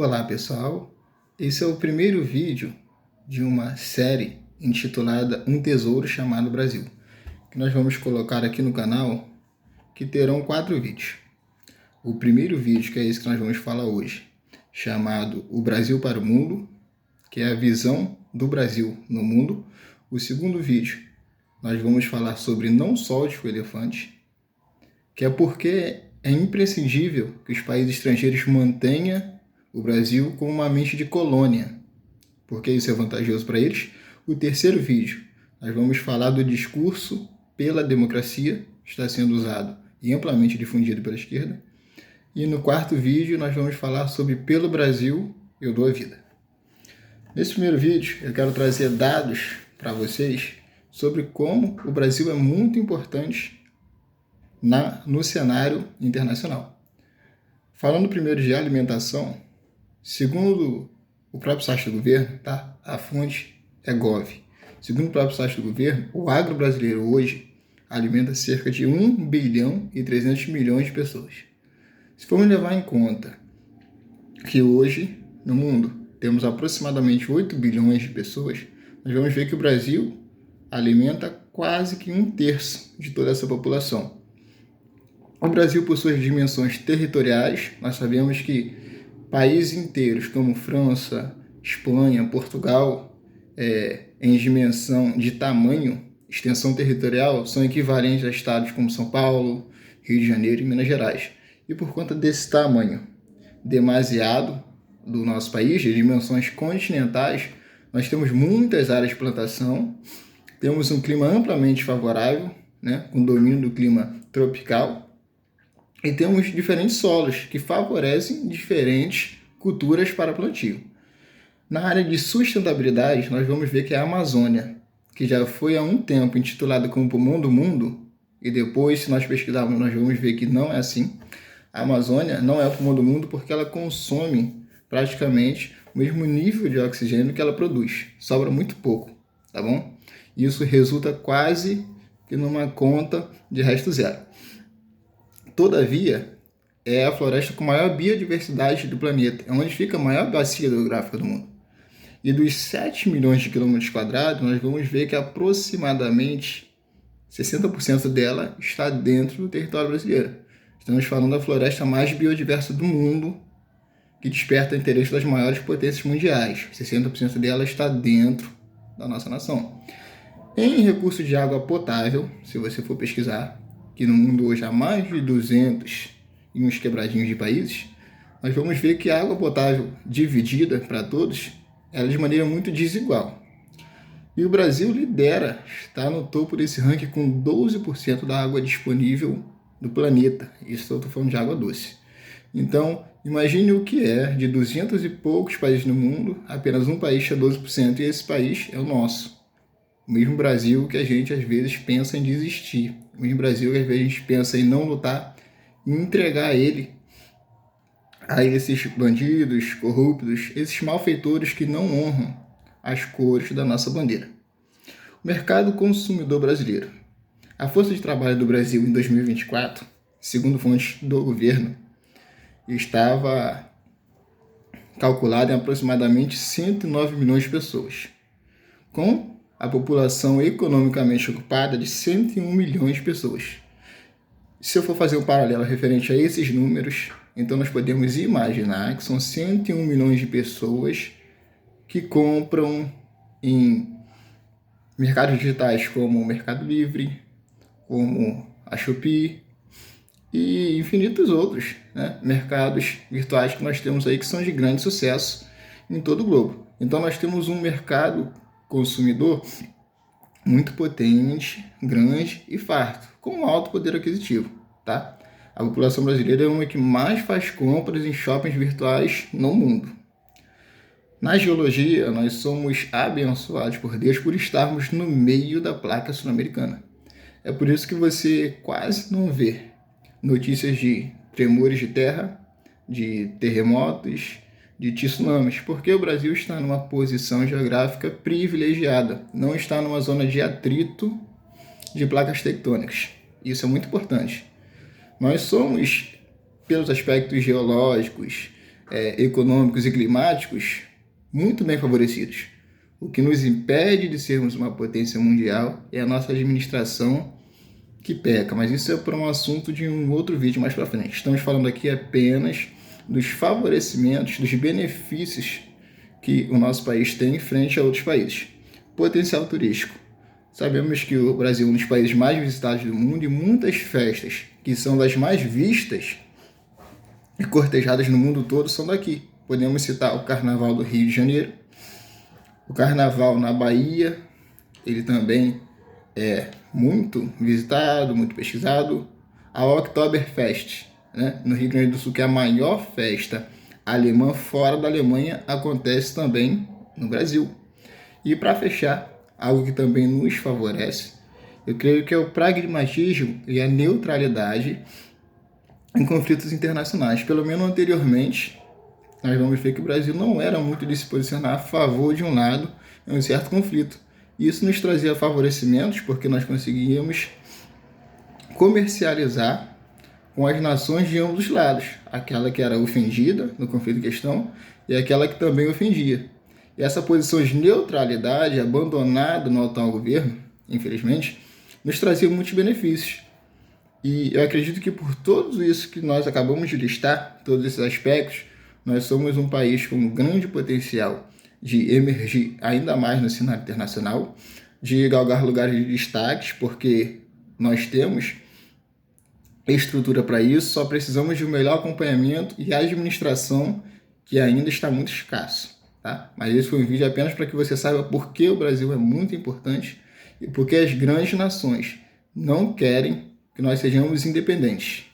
Olá pessoal, esse é o primeiro vídeo de uma série intitulada Um Tesouro Chamado Brasil, que nós vamos colocar aqui no canal, que terão 4 vídeos. O primeiro vídeo, que é esse que nós vamos falar hoje, chamado O Brasil para o Mundo, que é a visão do Brasil no mundo. O segundo vídeo, nós vamos falar sobre não solte o elefante, que é porque é imprescindível que os países estrangeiros mantenham o Brasil com uma mente de colônia, porque isso é vantajoso para eles. O terceiro vídeo, nós vamos falar do discurso pela democracia, que está sendo usado e amplamente difundido pela esquerda. E no quarto vídeo, nós vamos falar sobre Pelo Brasil, eu dou a vida. Nesse primeiro vídeo, eu quero trazer dados para vocês sobre como o Brasil é muito importante no cenário internacional. Falando primeiro de alimentação, segundo o próprio site do governo, tá? A fonte é Gov. Segundo o próprio site do governo, o agro brasileiro hoje alimenta cerca de 1 bilhão e 300 milhões de pessoas. Se formos levar em conta que hoje, no mundo, temos aproximadamente 8 bilhões de pessoas, nós vamos ver que o Brasil alimenta quase que 1/3 de toda essa população. O Brasil, por suas dimensões territoriais, nós sabemos que países inteiros como França, Espanha, Portugal, em dimensão de tamanho, extensão territorial, são equivalentes a estados como São Paulo, Rio de Janeiro e Minas Gerais. E por conta desse tamanho demasiado do nosso país, de dimensões continentais, nós temos muitas áreas de plantação, temos um clima amplamente favorável, né, com domínio do clima tropical, e temos diferentes solos que favorecem diferentes culturas para plantio. Na área de sustentabilidade, nós vamos ver que a Amazônia, que já foi há um tempo intitulada como Pulmão do Mundo, e depois, se nós pesquisarmos, nós vamos ver que não é assim. A Amazônia não é o pulmão do mundo porque ela consome praticamente o mesmo nível de oxigênio que ela produz. Sobra muito pouco, tá bom? Isso resulta quase que numa conta de resto zero. Todavia, é a floresta com maior biodiversidade do planeta, é onde fica a maior bacia hidrográfica do mundo. E dos 7 milhões de quilômetros quadrados, nós vamos ver que aproximadamente 60% dela está dentro do território brasileiro. Estamos falando da floresta mais biodiversa do mundo, que desperta o interesse das maiores potências mundiais. 60% dela está dentro da nossa nação. Em recursos de água potável, se você for pesquisar, que no mundo hoje há mais de 200 e uns quebradinhos de países, nós vamos ver que a água potável dividida para todos, ela é de maneira muito desigual. E o Brasil lidera, está no topo desse ranking com 12% da água disponível do planeta. Isso eu estou falando de água doce. Então, imagine o que é de 200 e poucos países no mundo, apenas um país tinha 12%, e esse país é o nosso. O mesmo Brasil que a gente às vezes pensa em desistir. O mesmo Brasil que às vezes a gente pensa em não lutar, em entregar ele a esses bandidos, corruptos, esses malfeitores que não honram as cores da nossa bandeira. O mercado consumidor brasileiro. A força de trabalho do Brasil em 2024, segundo fontes do governo, estava calculada em aproximadamente 109 milhões de pessoas, com a população economicamente ocupada de 101 milhões de pessoas. Se eu for fazer um paralelo referente a esses números, então nós podemos imaginar que são 101 milhões de pessoas que compram em mercados digitais como o Mercado Livre, como a Shopee e infinitos outros, né, mercados virtuais que nós temos aí que são de grande sucesso em todo o globo. Então nós temos um mercado consumidor muito potente, grande e farto, com alto poder aquisitivo, tá? A população brasileira é uma que mais faz compras em shoppings virtuais no mundo. Na geologia, nós somos abençoados por Deus por estarmos no meio da placa sul-americana. É por isso que você quase não vê notícias de tremores de terra, de terremotos, de tsunamis, porque o Brasil está numa posição geográfica privilegiada, não está numa zona de atrito de placas tectônicas. Isso é muito importante. Nós somos, pelos aspectos geológicos, econômicos e climáticos muito bem favorecidos. O que nos impede de sermos uma potência mundial é a nossa administração que peca, mas isso é para um assunto de um outro vídeo mais para frente. Estamos falando aqui apenas dos favorecimentos, dos benefícios que o nosso país tem frente a outros países. Potencial turístico. Sabemos que o Brasil é um dos países mais visitados do mundo e muitas festas, que são das mais vistas e cortejadas no mundo todo, são daqui. Podemos citar o Carnaval do Rio de Janeiro, o Carnaval na Bahia, ele também é muito visitado, muito pesquisado. A Oktoberfest, né, no Rio Grande do Sul, que é a maior festa alemã fora da Alemanha, acontece também no Brasil. E para fechar, algo que também nos favorece, eu creio que é o pragmatismo e a neutralidade em conflitos internacionais. Pelo menos anteriormente, nós vamos ver que o Brasil não era muito de se posicionar a favor de um lado em um certo conflito. Isso nos trazia favorecimentos porque nós conseguíamos comercializar com as nações de ambos os lados, aquela que era ofendida no conflito em questão e aquela que também ofendia. E essa posição de neutralidade, abandonada no atual governo, infelizmente, nos trazia muitos benefícios. E eu acredito que por tudo isso que nós acabamos de listar, todos esses aspectos, nós somos um país com um grande potencial de emergir ainda mais no cenário internacional, de galgar lugares de destaques, porque nós temos estrutura para isso, só precisamos de um melhor acompanhamento e administração que ainda está muito escasso. Tá? Mas esse foi um vídeo apenas para que você saiba por que o Brasil é muito importante e por que as grandes nações não querem que nós sejamos independentes.